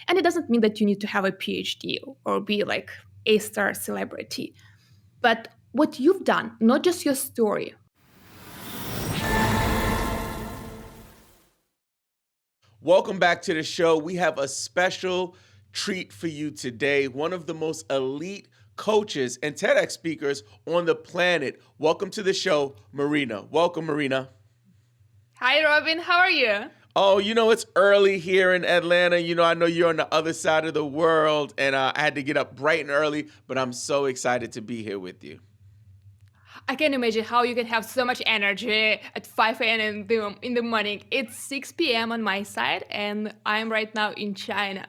And it doesn't mean that you need to have a PhD or be like a star celebrity. But what you've done, not just your story. Welcome back to the show. We have a special treat for you today. One of the most elite coaches and TEDx speakers on the planet. Welcome to the show, Marina. Welcome, Marina. Hi, Robin. How are you? Oh, it's early here in Atlanta. I know you're on the other side of the world, and I had to get up bright and early, but I'm so excited to be here with you. I can imagine how you can have so much energy at 5 a.m. in the morning. It's 6 p.m. on my side, and I'm right now in China.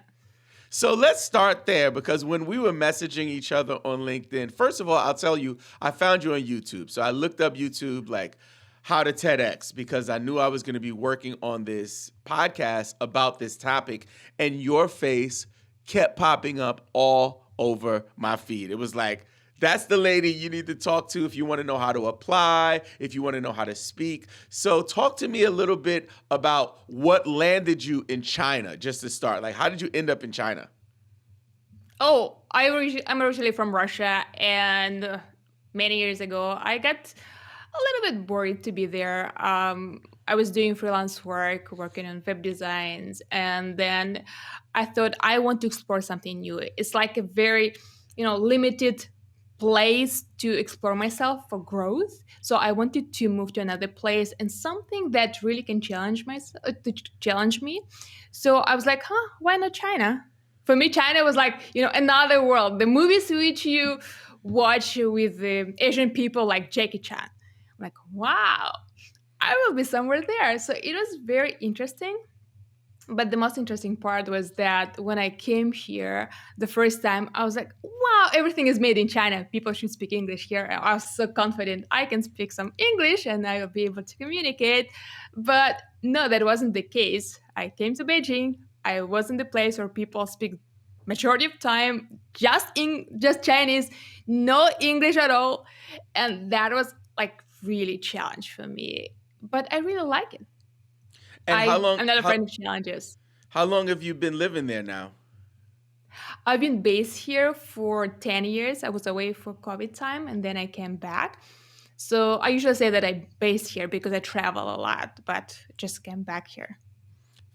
So let's start there, because when we were messaging each other on LinkedIn, first of all, I'll tell you, I found you on YouTube. So I looked up YouTube, like how to TEDx, because I knew I was going to be working on this podcast about this topic, and your face kept popping up all over my feed. It was like, that's the lady you need to talk to if you want to know how to apply, if you want to know how to speak. So talk to me a little bit about what landed you in China, just to start. Like, how did you end up in China? Oh, I'm originally from Russia, and many years ago, I got a little bit bored to be there. I was doing freelance work, working on web designs, and then I thought I want to explore something new. It's like a very, limited place to explore myself for growth. So I wanted to move to another place and something that really can challenge me. So I was like, why not China? For me, China was like, another world. The movies which you watch with the Asian people like Jackie Chan. I'm like, wow, I will be somewhere there. So it was very interesting. But the most interesting part was that when I came here the first time, I was like, wow, everything is made in China. People should speak English here. I was so confident I can speak some English and I will be able to communicate. But no, that wasn't the case. I came to Beijing. I was in the place where people speak majority of time just Chinese, no English at all. And that was like really challenge for me. But I really like it. And how I'm long not afraid how of challenges. how long have you been living there now? I've been based here for 10 years. I was away for COVID time and then I came back. So I usually say that I'm based here because I travel a lot, but just came back here.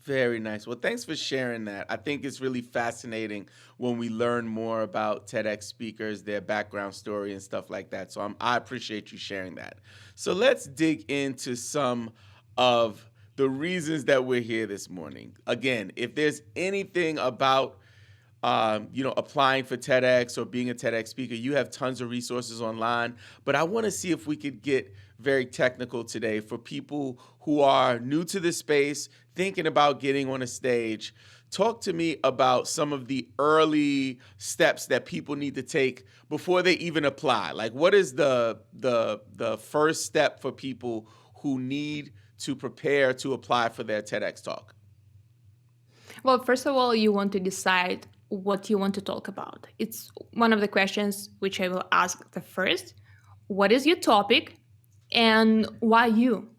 Very nice. Well, thanks for sharing that. I think it's really fascinating when we learn more about TEDx speakers, their background story, and stuff like that. So I appreciate you sharing that. So let's dig into some of the reasons that we're here this morning. Again, if there's anything about applying for TEDx or being a TEDx speaker, you have tons of resources online. But I want to see if we could get very technical today for people who are new to the space, thinking about getting on a stage. Talk to me about some of the early steps that people need to take before they even apply. Like, what is the first step for people who need to prepare to apply for their TEDx talk? Well, first of all, you want to decide what you want to talk about. It's one of the questions which I will ask the first. What is your topic and why you?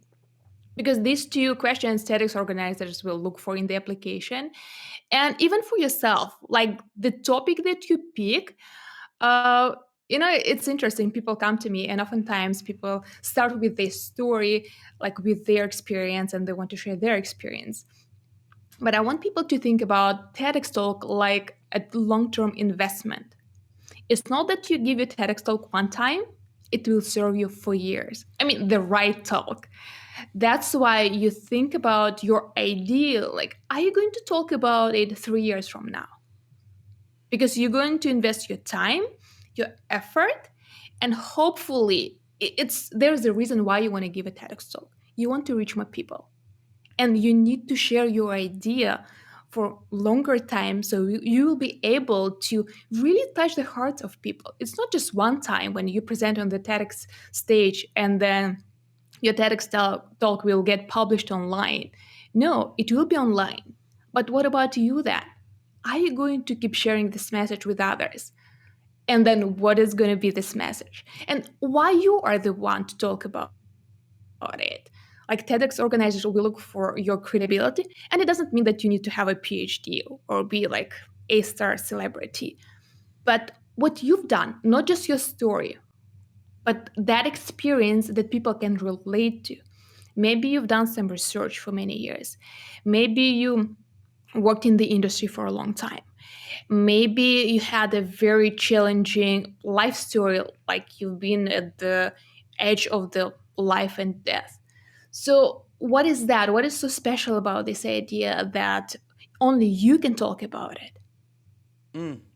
Because these two questions TEDx organizers will look for in the application. And even for yourself, like the topic that you pick, uh, it's interesting. People come to me, and oftentimes people start with their story, like with their experience, and they want to share their experience. But I want people to think about TEDx talk like a long-term investment. It's not that you give a TEDx talk one time, it will serve you for years. I mean, the right talk. That's why you think about your ideal. Like, are you going to talk about it 3 years from now? Because you're going to invest your time, your effort, and hopefully there's a reason why you want to give a TEDx talk. You want to reach more people. And you need to share your idea for longer time so you will be able to really touch the hearts of people. It's not just one time when you present on the TEDx stage and then your TEDx talk will get published online. No, it will be online. But what about you then? Are you going to keep sharing this message with others? And then what is going to be this message? And why you are the one to talk about it? Like TEDx organizers will look for your credibility, and it doesn't mean that you need to have a PhD or be like a star celebrity, but what you've done, not just your story, but that experience that people can relate to. Maybe you've done some research for many years. Maybe you worked in the industry for a long time. Maybe you had a very challenging life story, like you've been at the edge of the life and death. So, what is that? What is so special about this idea that only you can talk about it?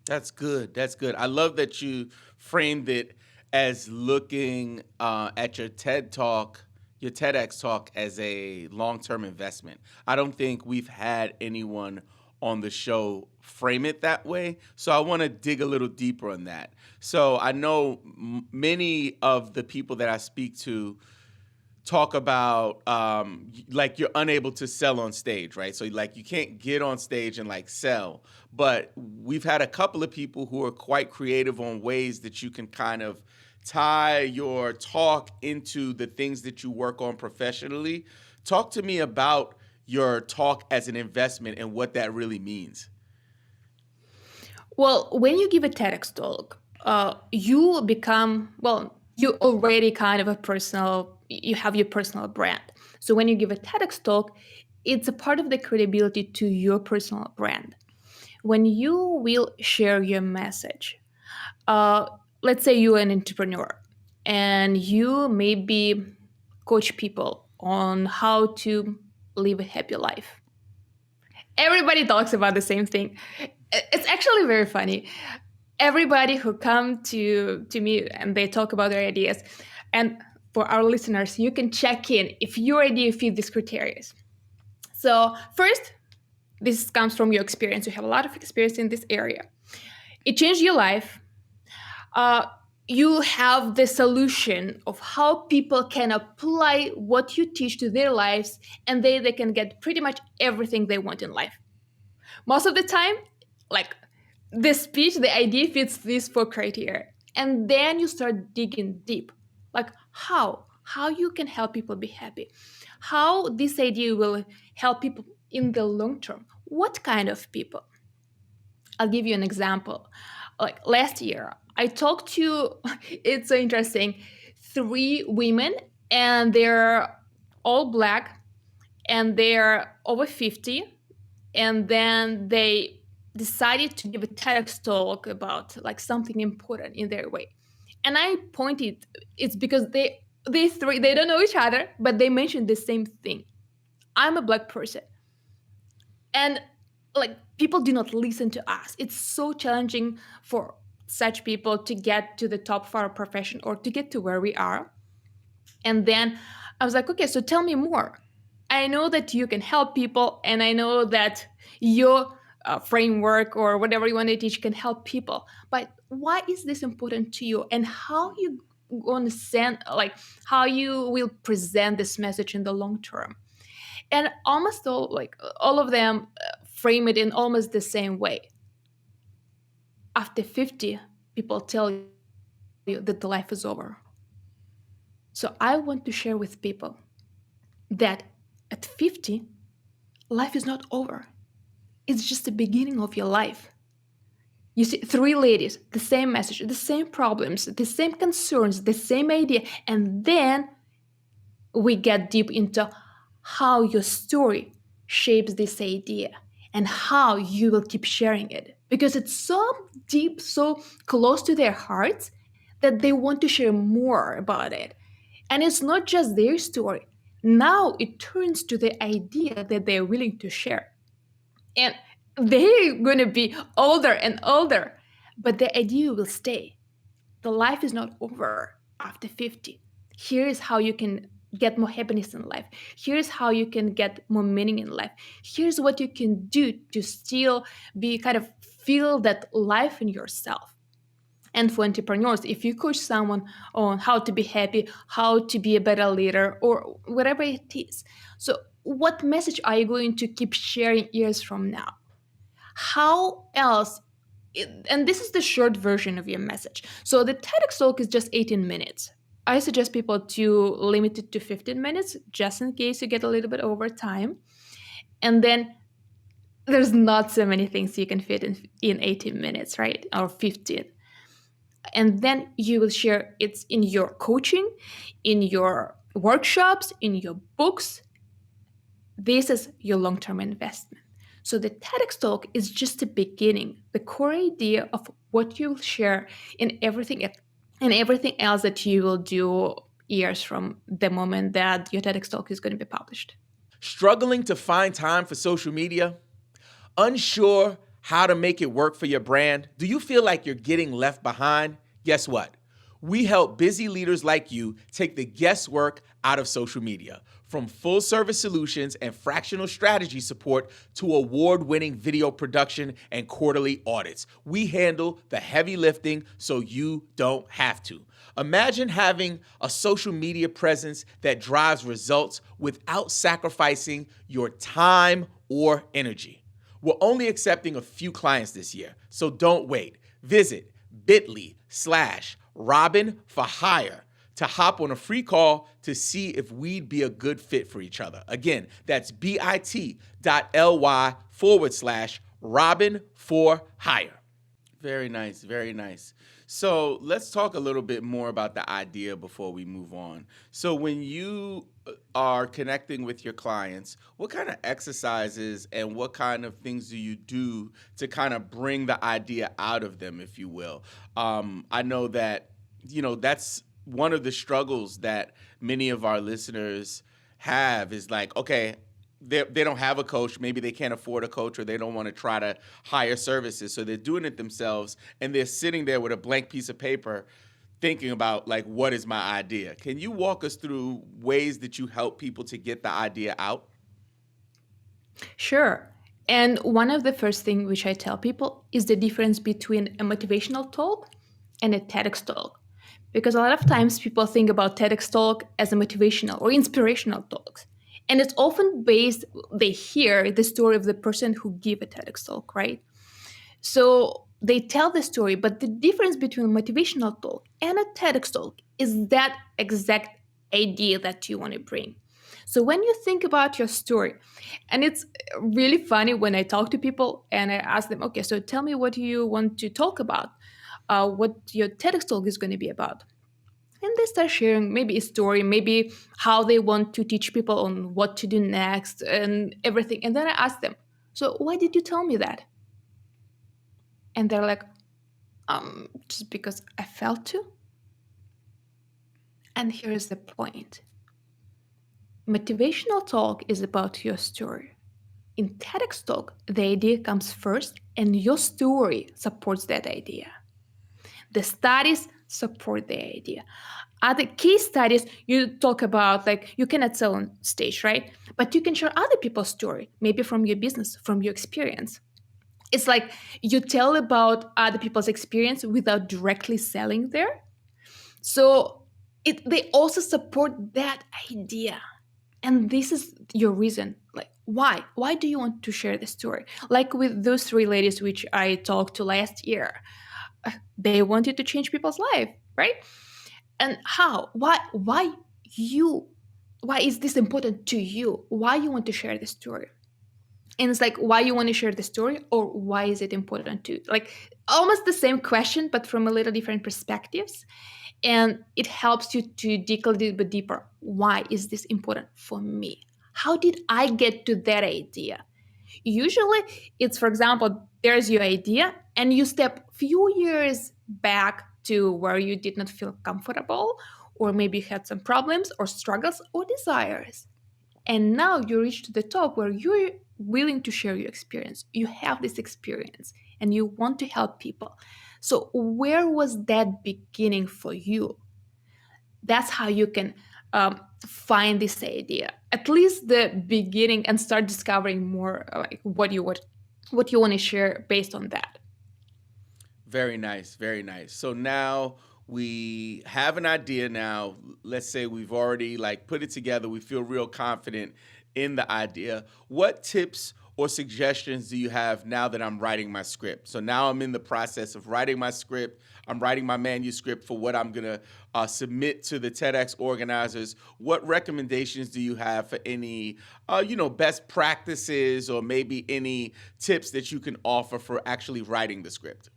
That's good. That's good. I love that you framed it as looking at your TED talk, your TEDx talk, as a long term investment. I don't think we've had anyone on the show frame it that way. So I want to dig a little deeper on that. So I know many of the people that I speak to talk about like you're unable to sell on stage, right? So like you can't get on stage and like sell. But we've had a couple of people who are quite creative on ways that you can kind of tie your talk into the things that you work on professionally. Talk to me about your talk as an investment and what that really means. Well, when you give a TEDx talk, you become, well, you already kind of a personal, you have your personal brand. So when you give a TEDx talk, it's a part of the credibility to your personal brand. When you will share your message, uh, let's say you're an entrepreneur and you maybe coach people on how to live a happy life. Everybody talks about the same thing. It's actually very funny. Everybody who come to me and they talk about their ideas, and for our listeners, you can check in if your idea fits these criteria. So first, this comes from your experience. You have a lot of experience in this area. It changed your life. uh, you have the solution of how people can apply what you teach to their lives, and they can get pretty much everything they want in life. Most of the time, like, the speech, the idea fits these four criteria. And then you start digging deep. Like, how you can help people be happy, how this idea will help people in the long term, what kind of people. I'll give you an example. Like last year, I talked to, it's so interesting, three women, and they're all black, and they're over 50. And then they decided to give a TEDx talk about like something important in their way. And I pointed, it's because they three, they don't know each other, but they mentioned the same thing. I'm a black person. And like, people do not listen to us. It's so challenging for such people to get to the top of our profession or to get to where we are. And then I was like, okay, so tell me more. I know that you can help people, and I know that your framework or whatever you want to teach can help people. But why is this important to you? And how you going to send, like, how you will present this message in the long term? And almost all of them frame it in almost the same way. After 50, people tell you that the life is over. So I want to share with people that at 50, life is not over. It's just the beginning of your life. You see, three ladies, the same message, the same problems, the same concerns, the same idea. And then we get deep into how your story shapes this idea and how you will keep sharing it. Because it's so deep, so close to their hearts that they want to share more about it. And it's not just their story. Now it turns to the idea that they're willing to share. And they're going to be older and older, but the idea will stay. The life is not over after 50. Here is how you can get more happiness in life. Here's how you can get more meaning in life. Here's what you can do to still be kind of feel that life in yourself. And for entrepreneurs, if you coach someone on how to be happy, how to be a better leader, or whatever it is, so what message are you going to keep sharing years from now? How else? And this is the short version of your message. So the TEDx talk is just 18 minutes. I suggest people to limit it to 15 minutes just in case you get a little bit over time. And then there's not so many things you can fit in 18 minutes, right? Or 15. And then you will share it in your coaching, in your workshops, in your books. This is your long term investment. So the TEDx talk is just the beginning, the core idea of what you'll share in everything else that you will do years from the moment that your TEDx talk is going to be published. Struggling to find time for social media? Unsure how to make it work for your brand? Do you feel like you're getting left behind? Guess what? We help busy leaders like you take the guesswork out of social media. From full service solutions and fractional strategy support to award winning video production and quarterly audits, we handle the heavy lifting so you don't have to. Imagine having a social media presence that drives results without sacrificing your time or energy. We're only accepting a few clients this year, so don't wait. Visit bit.ly/Robin for hire to hop on a free call to see if we'd be a good fit for each other. Again, that's bit.ly/Robin for hire. Very nice, very nice. So let's talk a little bit more about the idea before we move on. So when you are connecting with your clients, what kind of exercises and what kind of things do you do to kind of bring the idea out of them, if you will? I know that, that's one of the struggles that many of our listeners have is like, okay, they don't have a coach. Maybe they can't afford a coach or they don't want to try to hire services. So they're doing it themselves and they're sitting there with a blank piece of paper thinking about like, what is my idea? Can you walk us through ways that you help people to get the idea out? Sure. And one of the first things which I tell people is the difference between a motivational talk and a TEDx talk. Because a lot of times people think about TEDx talk as a motivational or inspirational talk. And it's often based, they hear the story of the person who gave a TEDx talk, right? So they tell the story, but the difference between a motivational talk and a TEDx talk is that exact idea that you want to bring. So when you think about your story, and it's really funny when I talk to people and I ask them, okay, so tell me what you want to talk about, what your TEDx talk is going to be about. And they start sharing maybe a story, maybe how they want to teach people on what to do next and everything. And then I ask them, so why did you tell me that? And they're like, just because I felt to. And here's the point. Motivational talk is about your story. In TEDx talk, the idea comes first and your story supports that idea. The studies support the idea. Other case studies, you talk about like you cannot sell on stage, right? But you can share other people's story, maybe from your business, from your experience. It's like you tell about other people's experience without directly selling there. So they also support that idea. And this is your reason. Like, why? Why do you want to share the story? Like with those three ladies which I talked to last year, they wanted to change people's life, right? And how? Why you? Why is this important to you? Why you want to share the story? And it's like why you want to share the story or why is it important to like almost the same question but from a little different perspectives, and it helps you to dig a little bit deeper. Why is this important for me? How did I get to that idea? Usually it's, for example, there's your idea and you step few years back to where you did not feel comfortable or maybe you had some problems or struggles or desires, and now you reach to the top where you're willing to share your experience. You have this experience and you want to help people. So, where was that beginning for you? That's how you can find this idea, at least the beginning, and start discovering more like what you want to share based on that. Very nice, very nice. So now we have an idea now. Let's say we've already like put it together. We feel real confident in the idea. What tips or suggestions do you have now that I'm writing my script? So now I'm in the process of writing my script. I'm writing my manuscript for what I'm going to submit to the TEDx organizers. What recommendations do you have for any, best practices or maybe any tips that you can offer for actually writing the script?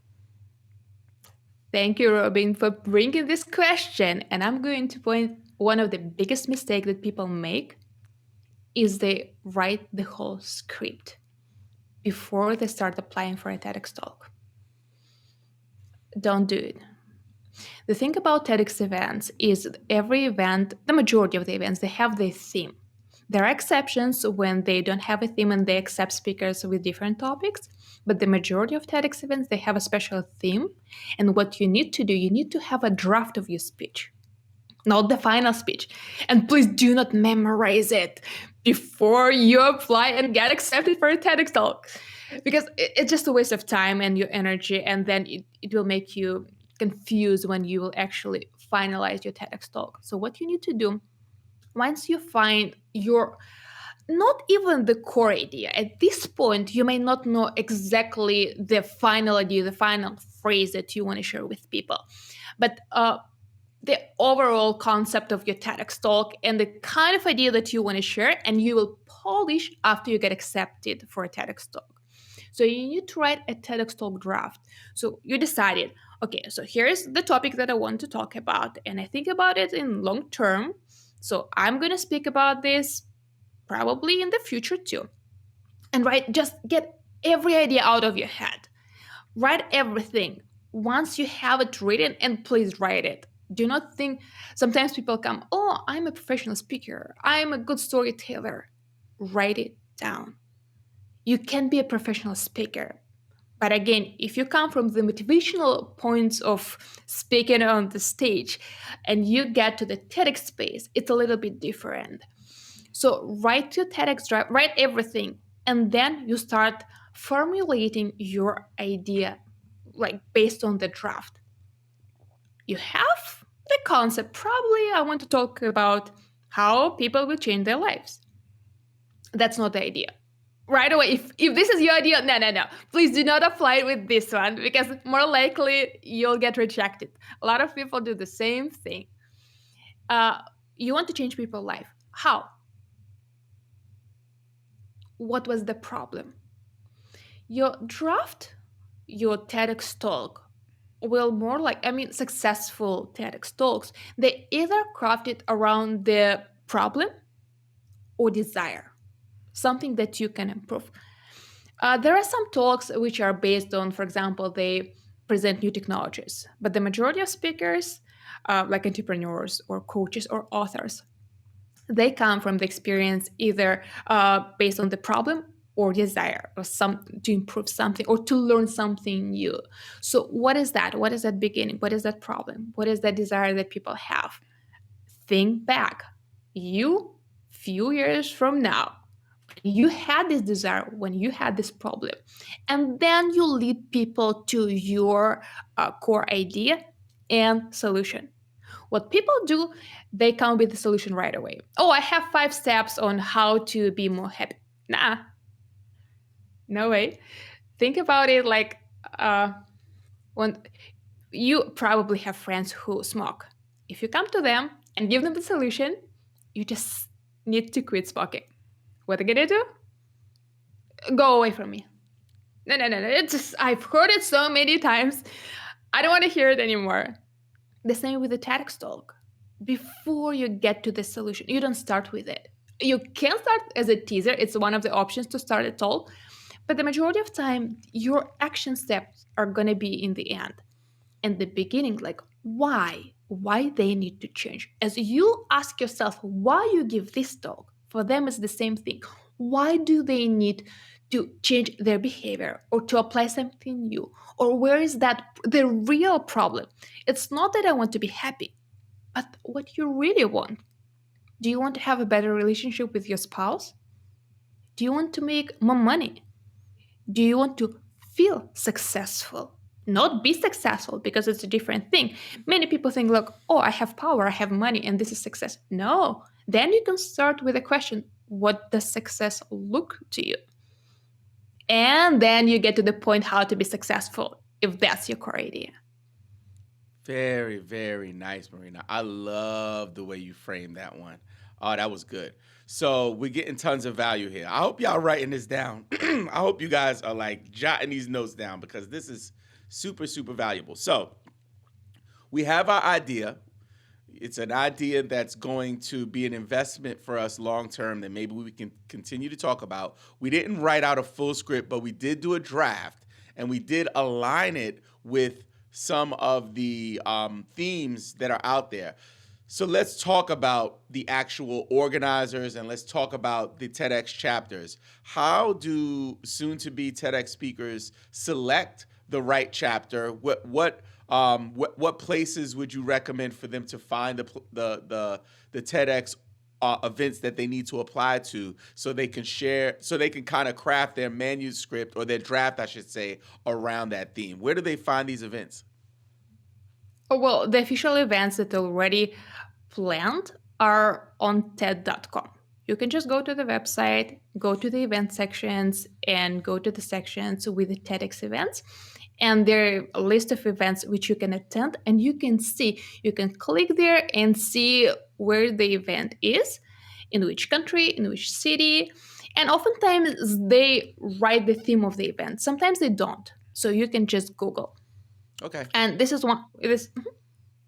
Thank you, Robin, for bringing this question. And I'm going to point one of the biggest mistakes that people make is they write the whole script before they start applying for a TEDx talk. Don't do it. The thing about TEDx events is every event, the majority of the events, they have their theme. There are exceptions when they don't have a theme and they accept speakers with different topics, but the majority of TEDx events, they have a special theme. And what you need to do, you need to have a draft of your speech, not the final speech. And please do not memorize it before you apply and get accepted for a TEDx talk, because it's just a waste of time and your energy, and then it will make you confused when you will actually finalize your TEDx talk. So what you need to do, once you find your not even the core idea. At this point, you may not know exactly the final idea, the final phrase that you want to share with people. But the overall concept of your TEDx talk and the kind of idea that you want to share, and you will polish after you get accepted for a TEDx talk. So you need to write a TEDx talk draft. So you decided, okay, so here's the topic that I want to talk about, and I think about it in long term. So I'm going to speak about this probably in the future too. And just get every idea out of your head. Write everything. Once you have it written, and please write it. Do not think, sometimes people come, oh, I'm a professional speaker, I'm a good storyteller. Write it down. You can be a professional speaker. But again, if you come from the motivational points of speaking on the stage and you get to the TEDx space, it's a little bit different. So write your TEDx draft, write everything, and then you start formulating your idea like based on the draft. You have the concept. Probably I want to talk about how people will change their lives. That's not the idea. Right away, if this is your idea, no. Please do not apply it with this one, because more likely you'll get rejected. A lot of people do the same thing. You want to change people's life. How? What was the problem? Your draft, your TEDx talk will more like, successful TEDx talks, they either craft it around the problem or desire, something that you can improve. There are some talks which are based on, for example, they present new technologies, but the majority of speakers, like entrepreneurs or coaches or authors, they come from the experience either based on the problem or desire, or some to improve something or to learn something new. So what is that? What is that beginning? What is that problem? What is that desire that people have? Think back. You, few years from now, you had this desire, when you had this problem, and then you lead people to your core idea and solution. What people do, they come with the solution right away. Oh, I have 5 steps on how to be more happy. Nah, no way. Think about it like when you probably have friends who smoke. If you come to them and give them the solution, you just need to quit smoking. What are they gonna do? Go away from me. No. It's just, I've heard it so many times. I don't want to hear it anymore. The same with the TEDx talk. Before you get to the solution, you don't start with it. You can start as a teaser. It's one of the options to start a talk. But the majority of time, your action steps are going to be in the end. In the beginning, like why they need to change. As you ask yourself why you give this talk, for them it's the same thing. Why do they need to change their behavior or to apply something new? Or where is that the real problem? It's not that I want to be happy, but what you really want. Do you want to have a better relationship with your spouse? Do you want to make more money? Do you want to feel successful? Not be successful, because it's a different thing. Many people think, look, oh, I have power, I have money, and this is success. No. Then you can start with a question, what does success look to you? And then you get to the point how to be successful if that's your core idea. Very, very nice, Marina. I love the way you framed that one. Oh, that was good. So we're getting tons of value here. I hope y'all writing this down. I hope you guys are like jotting these notes down because this is super, super valuable. So we have our idea. It's an idea that's going to be an investment for us long term that maybe we can continue to talk about. We didn't write out a full script, but we did do a draft and we did align it with some of the themes that are out there. So let's talk about the actual organizers and let's talk about the TEDx chapters. How do soon to be TEDx speakers select the right chapter? What places would you recommend for them to find the TEDx events that they need to apply to so they can share, so they can kind of craft their manuscript or their draft, I should say, around that theme? Where do they find these events? Oh, well, the official events that are already planned are on TED.com. You can just go to the website, go to the event sections, and go to the sections with the TEDx events. And there are a list of events which you can attend, and you can see, you can click there and see where the event is, in which country, in which city. And oftentimes they write the theme of the event. Sometimes they don't. So you can just Google. Okay. And this is one, this,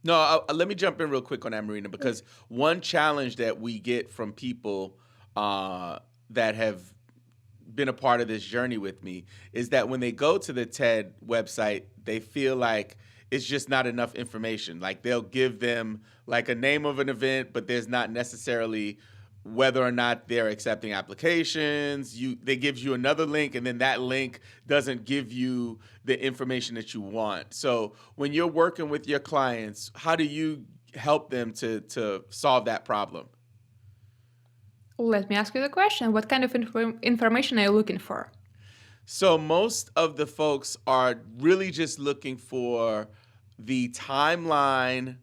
No, let me jump in real quick on that, Marina, because one challenge that we get from people that have been a part of this journey with me is that when they go to the TED website, they feel like it's just not enough information. Like they'll give them like a name of an event, but there's not necessarily whether or not they're accepting applications. They gives you another link, and then that link doesn't give you the information that you want. So when you're working with your clients, how do you help them to solve that problem? let me ask you the question. What kind of information are you looking for? So most of the folks are really just looking for the timeline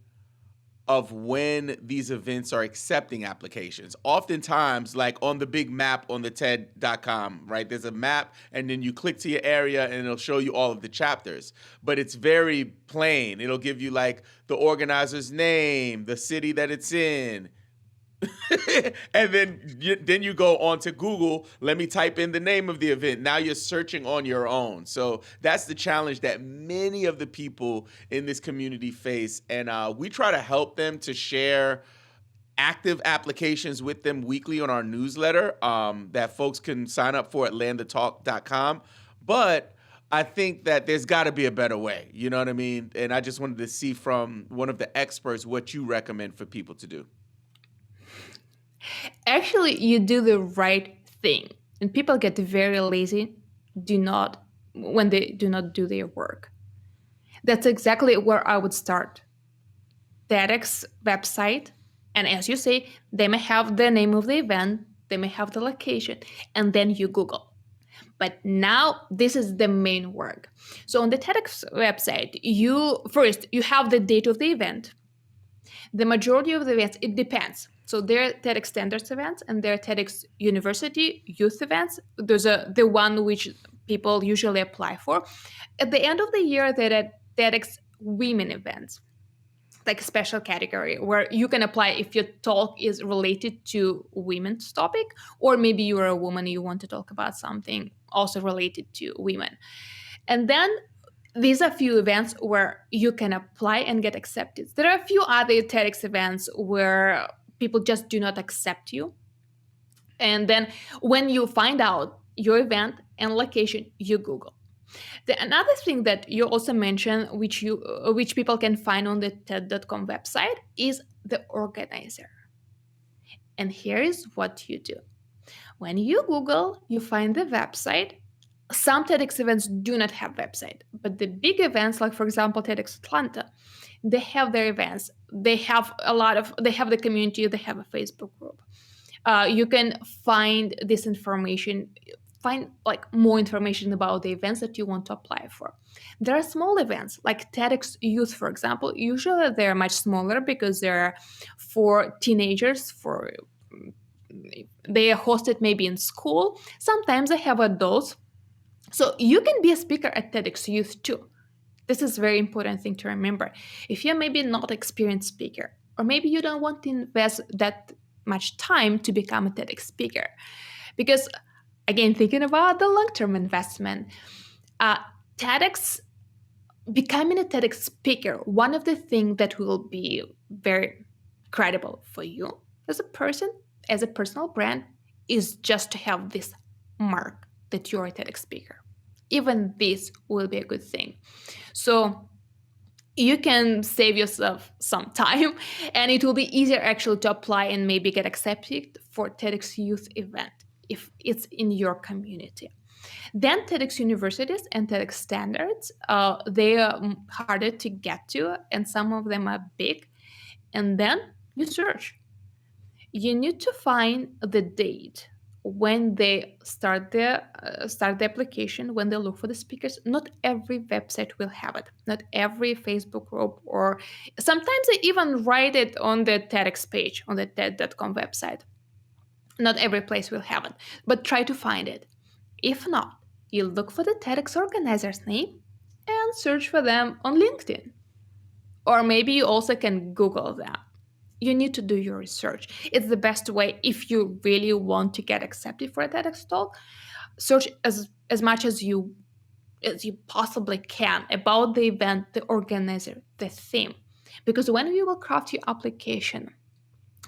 of when these events are accepting applications. Oftentimes, like on the big map on the TED.com, right? There's a map, and then you click to your area and it'll show you all of the chapters. But it's very plain. It'll give you like the organizer's name, the city that it's in, and then you go on to Google. Let me type in the name of the event. Now you're searching on your own. So that's the challenge that many of the people in this community face, and we try to help them to share active applications with them weekly on our newsletter that folks can sign up for at landthetalk.com. But I think that there's got to be a better way. You know what I mean? And I just wanted to see from one of the experts what you recommend for people to do. Actually, you do the right thing. And people get very lazy when they do not do their work. That's exactly where I would start. TEDx website, and as you say, they may have the name of the event, they may have the location, and then you Google. But now this is the main work. So on the TEDx website, you have the date of the event. The majority of the events, it depends. So there are TEDx Standards events and there are TEDx University youth events. Those are the one which people usually apply for. At the end of the year, there are TEDx Women events, like a special category where you can apply if your talk is related to women's topic, or maybe you are a woman, you want to talk about something also related to women. And then these are a few events where you can apply and get accepted. There are a few other TEDx events where people just do not accept you. And then when you find out your event and location, you Google. Another thing that you also mentioned, which people can find on the TED.com website, is the organizer. And here is what you do. When you Google, you find the website. Some TEDx events do not have website, but the big events, like for example TEDx Atlanta, they have their events. They have the community. They have a Facebook group. You can find this information, find like more information about the events that you want to apply for. There are small events like TEDx Youth, for example. Usually they're much smaller because they're for teenagers. They are hosted maybe in school. Sometimes they have adults, So you can be a speaker at TEDx Youth too. This is a very important thing to remember. If you're maybe not experienced speaker, or maybe you don't want to invest that much time to become a TEDx speaker, because again, thinking about the long-term investment, uh, TEDx becoming a TEDx speaker, one of the things that will be very credible for you as a person, as a personal brand, is just to have this mark that you're a TEDx speaker. Even this will be a good thing. So you can save yourself some time, and it will be easier actually to apply and maybe get accepted for TEDx Youth event if it's in your community. Then TEDx universities and TEDx standards, they are harder to get to, and some of them are big. And then you search. You need to find the date when they start the application, when they look for the speakers. Not every website will have it. Not every Facebook group, or sometimes they even write it on the TEDx page on the TED.com website. Not every place will have it, but try to find it. If not, you look for the TEDx organizer's name and search for them on LinkedIn. Or maybe you also can Google them. You need to do your research. It's the best way if you really want to get accepted for a TEDx talk. Search as much as you possibly can about the event, the organizer, the theme. Because when you will craft your application,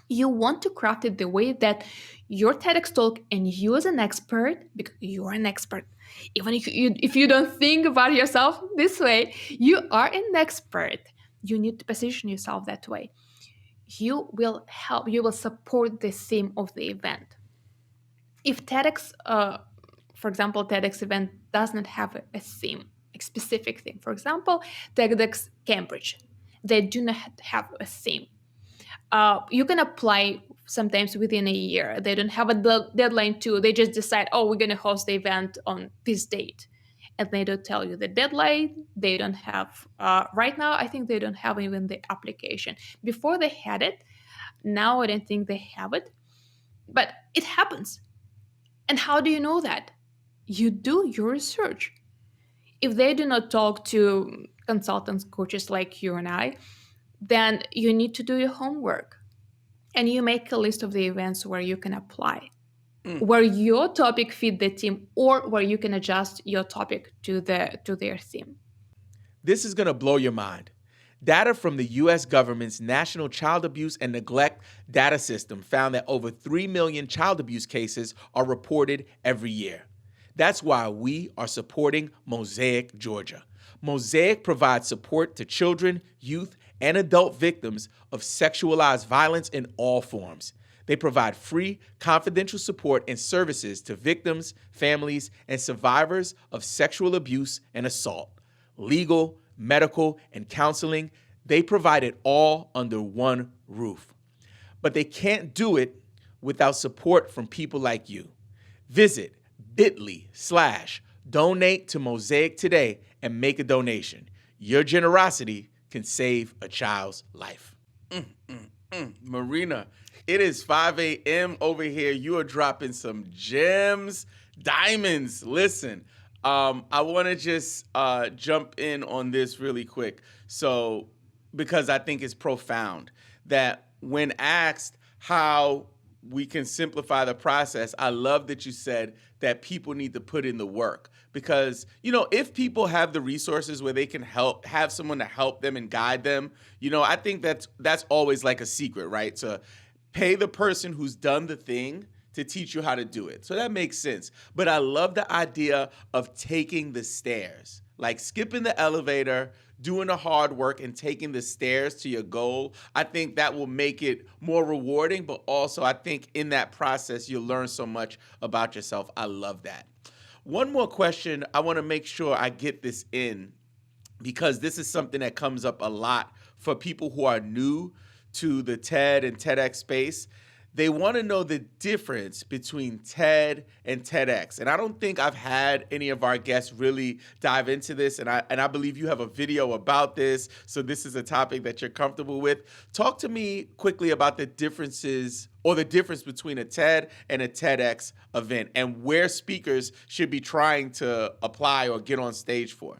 you want to craft it the way that your TEDx talk and you as an expert, because you are an expert, even if you don't think about yourself this way, you are an expert. You need to position yourself that way. You will help, you will support the theme of the event. If TEDx, for example, TEDx event does not have a theme, a specific theme, for example, TEDx Cambridge, they do not have a theme. You can apply sometimes within a year. They don't have a deadline too. They just decide, oh, we're going to host the event on this date. And they don't tell you the deadline. They don't have, right now, I think they don't have even the application. Before they had it. Now I don't think they have it. But it happens. And how do you know that? You do your research. If they do not talk to consultants, coaches like you and I, then you need to do your homework and you make a list of the events where you can apply, where your topic fit the team, or where you can adjust your topic to their theme. This is going to blow your mind. Data from the U.S. government's National Child Abuse and Neglect Data System found that over 3 million child abuse cases are reported every year. That's why we are supporting MOSAIC Georgia. MOSAIC provides support to children, youth, and adult victims of sexualized violence in all forms. They provide free, confidential support and services to victims, families, and survivors of sexual abuse and assault. Legal, medical, and counseling, they provide it all under one roof. But they can't do it without support from people like you. Visit bit.ly/donate to MOSAIC today and make a donation. Your generosity can save a child's life. Marina, it is 5 a.m. over here. You are dropping some gems, diamonds. Listen, I want to just jump in on this really quick. So, because I think it's profound that when asked how we can simplify the process, I love that you said that people need to put in the work. Because, if people have the resources where they can have someone to help them and guide them, I think that's always like a secret, right? To pay the person who's done the thing to teach you how to do it. So that makes sense. But I love the idea of taking the stairs, like skipping the elevator, doing the hard work, and taking the stairs to your goal. I think that will make it more rewarding, but also I think in that process, you'll learn so much about yourself. I love that. One more question. I want to make sure I get this in because this is something that comes up a lot for people who are new to the TED and TEDx space. They want to know the difference between TED and TEDx. And I don't think I've had any of our guests really dive into this. And I believe you have a video about this. So this is a topic that you're comfortable with. Talk to me quickly about the differences or the difference between a TED and a TEDx event and where speakers should be trying to apply or get on stage for.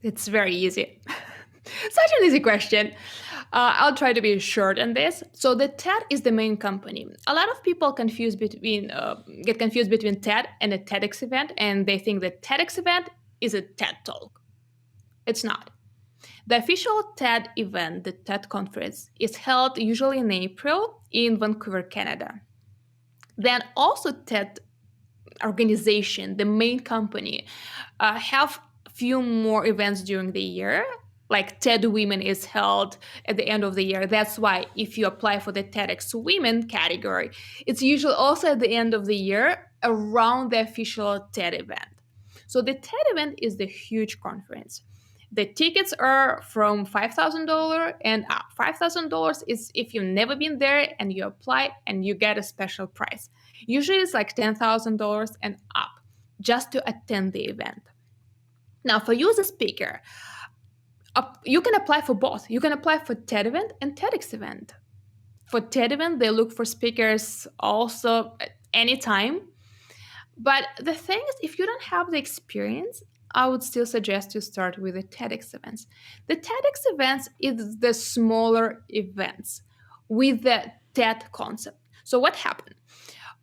It's very easy. Such an easy question. I'll try to be short on this. So the TED is the main company. A lot of people get confused between TED and a TEDx event, and they think the TEDx event is a TED talk. It's not. The official TED event, the TED conference, is held usually in April in Vancouver, Canada. Then also TED organization, the main company, have few more events during the year. Like TED Women is held at the end of the year. That's why if you apply for the TEDx Women category, it's usually also at the end of the year around the official TED event. So the TED event is the huge conference. The tickets are from $5,000 and up. $5,000 is if you've never been there and you apply and you get a special price. Usually it's like $10,000 and up just to attend the event. Now, for you as a speaker, you can apply for both. You can apply for TED event and TEDx event. For TED event, they look for speakers also at any time. But the thing is, if you don't have the experience, I would still suggest you start with the TEDx events. The TEDx events is the smaller events with the TED concept. So what happened?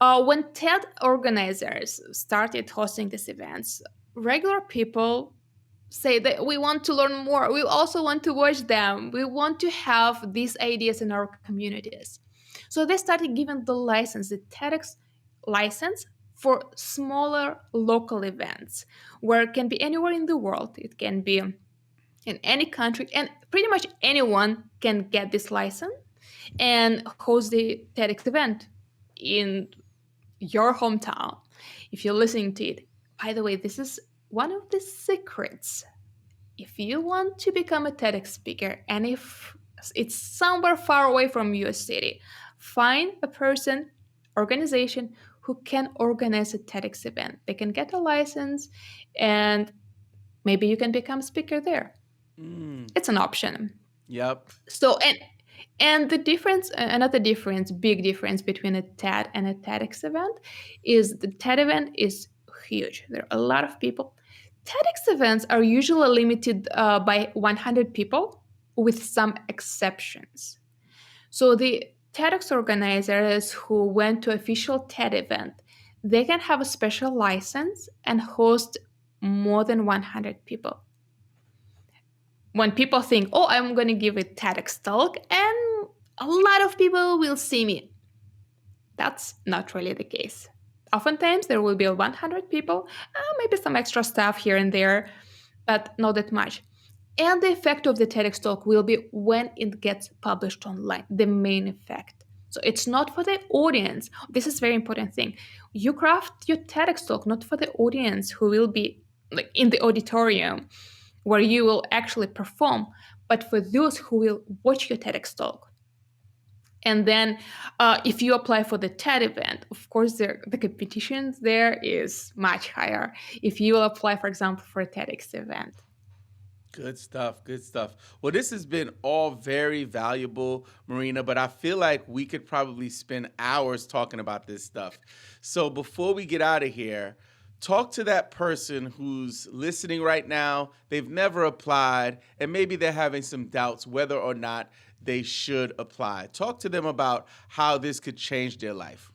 When TED organizers started hosting these events, regular people say that we want to learn more. We also want to watch them. We want to have these ideas in our communities. So they started giving the license, the TEDx license for smaller local events where it can be anywhere in the world. It can be in any country, and pretty much anyone can get this license and host the TEDx event in your hometown if you're listening to it. By the way, this is one of the secrets. If you want to become a TEDx speaker and if it's somewhere far away from your city, find a person, organization who can organize a TEDx event. They can get a license and maybe you can become a speaker there. Mm, It's an option. yep. So and the difference, another difference, big difference between a TED and a TEDx event is the TED event is huge. There are a lot of people. TEDx events are usually limited by 100 people with some exceptions. So the TEDx organizers who went to official TED event, they can have a special license and host more than 100 people. When people think, oh, I'm going to give a TEDx talk and a lot of people will see me, that's not really the case. Oftentimes there will be 100 people, maybe some extra stuff here and there, but not that much. And the effect of the TEDx talk will be when it gets published online, the main effect. So it's not for the audience. This is a very important thing. You craft your TEDx talk not for the audience who will be like in the auditorium where you will actually perform, but for those who will watch your TEDx talk. And then if you apply for the TED event, of course, the competition there is much higher if you will apply, for example, for a TEDx event. Good stuff. Good stuff. Well, this has been all very valuable, Marina, but I feel like we could probably spend hours talking about this stuff. So before we get out of here, talk to that person who's listening right now. They've never applied, and maybe they're having some doubts whether or not they should apply. Talk to them about how this could change their life.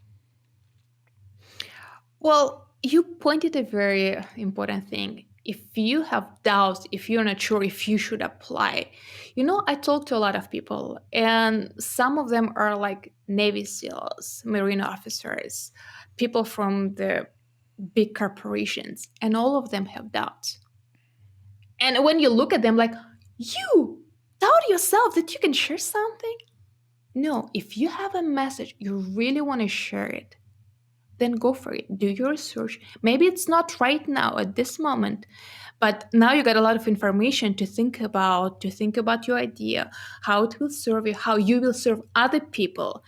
Well, you pointed a very important thing. If you have doubts, if you're not sure if you should apply, I talk to a lot of people, and some of them are like Navy SEALs, Marine officers, people from the big corporations, and all of them have doubts. And when you look at them, like, you doubt yourself that you can share something? No, if you have a message, you really want to share it, then go for it. Do your research. Maybe it's not right now at this moment, but now you got a lot of information to think about your idea, how it will serve you, how you will serve other people.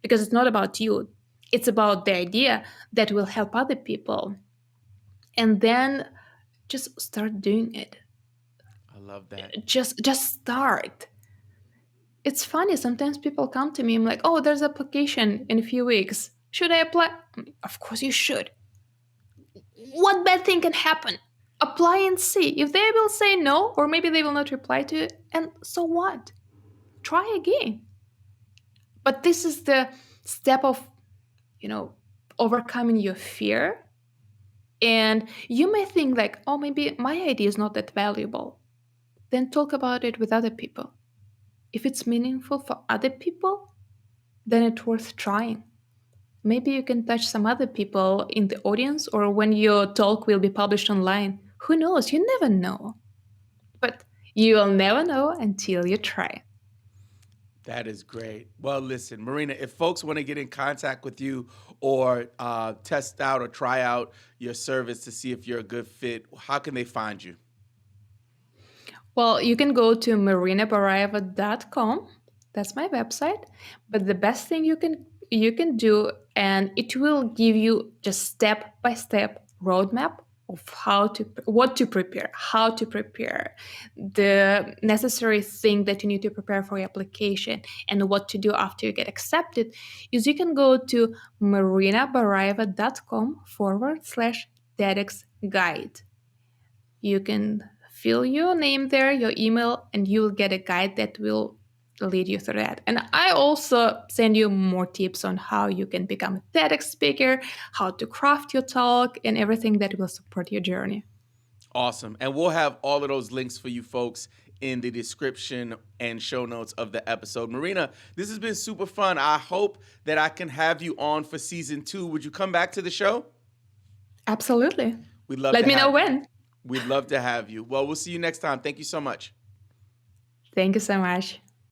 because it's not about you. It's about the idea that will help other people. And then just start doing it. I love that. Just start. It's funny, sometimes people come to me, I'm like, oh, there's application in a few weeks. Should I apply? Of course you should. What bad thing can happen? Apply and see. If they will say no, or maybe they will not reply to it, and so what? Try again. But this is the step of, you know, overcoming your fear. And you may think like, oh, maybe my idea is not that valuable. Then talk about it with other people. If it's meaningful for other people, then it's worth trying. Maybe you can touch some other people in the audience, or when your talk will be published online. Who knows? You never know. But you'll never know until you try. That is great. Well, listen, Marina, if folks want to get in contact with you or test out or try out your service to see if you're a good fit, how can they find you? Well, you can go to marinabarayeva.com. That's my website. But the best thing you can do, and it will give you just step by step roadmap of what to prepare, how to prepare, the necessary thing that you need to prepare for your application, and what to do after you get accepted, is you can go to marinabarayeva.com/TEDx guide. You can fill your name there, your email, and you'll get a guide that will lead you through that. And I also send you more tips on how you can become a TEDx speaker, how to craft your talk, and everything that will support your journey. Awesome. And we'll have all of those links for you folks in the description and show notes of the episode. Marina, this has been super fun. I hope that I can have you on for season 2. Would you come back to the show? Absolutely. We'd love Let to me know have you. when. We'd love to have you. Well, we'll see you next time. Thank you so much. Thank you so much.